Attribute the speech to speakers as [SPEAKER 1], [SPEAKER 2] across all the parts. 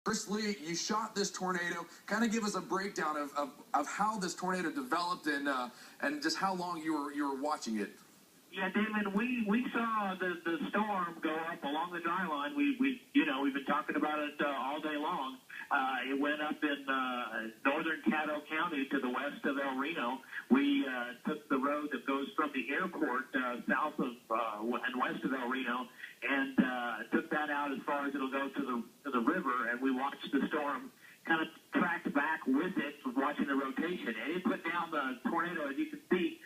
[SPEAKER 1] Firstly, you shot this tornado. Kind of give us a breakdown of how this tornado developed and just how long you were watching it.
[SPEAKER 2] Yeah, Damon, we saw the storm go up along the dry line. We've been talking about it all day long. It went up in northern Caddo County to the west of El Reno. We took the road that goes from the airport south of and west of El Reno, and took that out as far as it'll go to the river. And we watched the storm kind of track back with it, watching the rotation. And it put down the tornado, as you can see,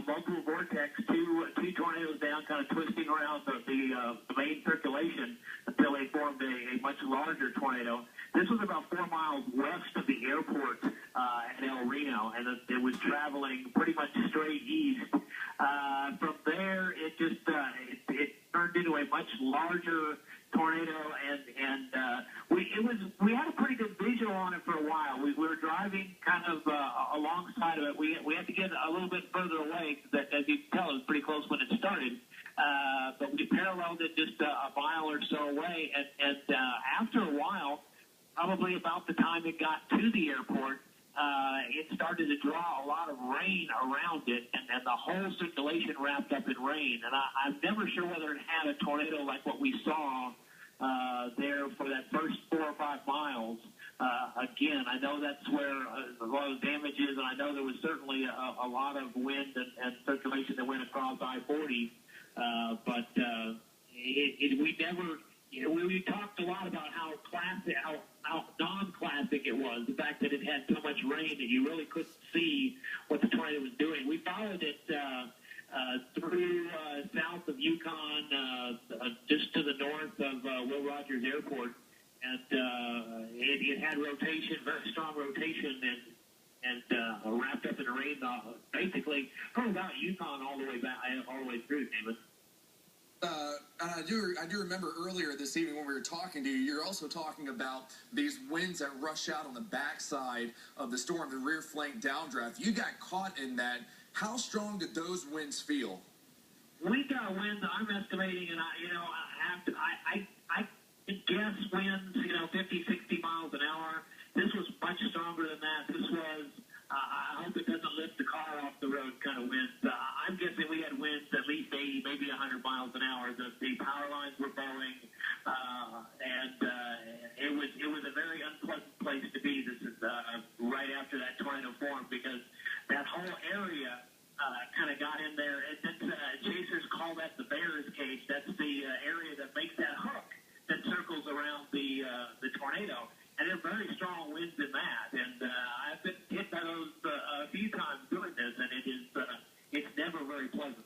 [SPEAKER 2] multiple vortex, two tornadoes down, kind of twisting around the main circulation until they formed a much larger tornado. This was about 4 miles west of the airport at El Reno, and it was traveling pretty much straight east. From there, it just it turned into a much larger tornado, and we had a pretty good visual on it for a while. We were driving kind of alongside of it. We had to get a little bit further away because, as you can tell, it was pretty close when it started. But we paralleled it just a mile or so away, and after a while, probably about the time it got to the airport, it started to draw a lot of rain around it, and the whole circulation wrapped up in rain. And I'm never sure whether it had a tornado like what we saw there for that first 4 or 5 miles. Again, I know that's where a lot of damage is, and I know there was certainly a lot of wind and circulation that went across I-40. But we never, we talked a lot about how classic, how non-classic it was. The fact that it had so much rain that you really couldn't see what the tornado was doing. We followed it through south of Yukon, just to the north of Will Rogers Airport, and it had rotation, very strong rotation, and wrapped up in rain, basically from about Yukon all the way back, all the way through, David.
[SPEAKER 1] And I do remember earlier this evening when we were talking to you, you're also talking about these winds that rush out on the backside of the storm, the rear flank downdraft. You got caught in that. How strong did those winds feel?
[SPEAKER 2] We got winds, I'm estimating, and I guess winds, 50, 60 miles an hour. This was much stronger than that. This was, I hope it doesn't lift the car off the road kind of winds. I'm guessing we had winds at least 80, maybe 100 miles an hour. The power lines were bowing, and it was a very unpleasant place to be. This is right after that tornado formed, because that whole area kind of got in there. And chasers call that the bear's cage. That's the area that makes that hook that circles around the tornado. And there are very strong winds in that. And I've been hit by those a few times doing this, and it's never very pleasant.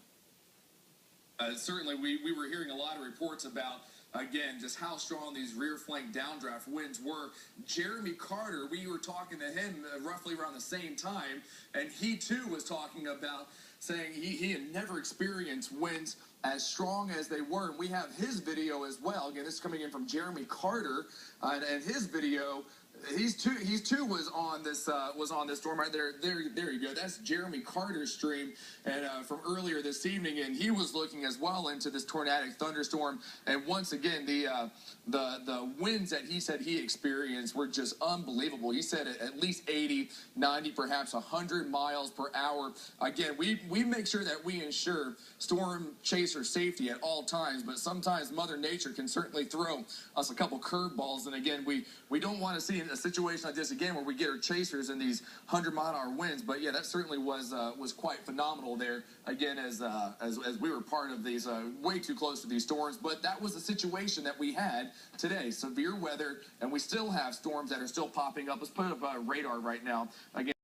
[SPEAKER 1] Certainly, we were hearing a lot of reports about, again, just how strong these rear flank downdraft winds were. Jeremy Carter, we were talking to him roughly around the same time, and he too was talking about saying he had never experienced winds as strong as they were. And we have his video as well. Again, this is coming in from Jeremy Carter, and his video. He too was on this storm right there. There you go. That's Jeremy Carter's stream, and from earlier this evening, and he was looking as well into this tornadic thunderstorm. And once again, the winds that he said he experienced were just unbelievable. He said at least 80, 90, perhaps 100 miles per hour. Again, we make sure that we ensure storm chaser safety at all times, but sometimes Mother Nature can certainly throw us a couple curveballs. And again, we don't want to see a situation like this again where we get our chasers in these 100-mile-an-hour winds. But yeah, that certainly was quite phenomenal there. Again, as we were part of these way too close to these storms. But that was the situation that we had today. Severe weather, and we still have storms that are still popping up. Let's put up a radar right now. Again.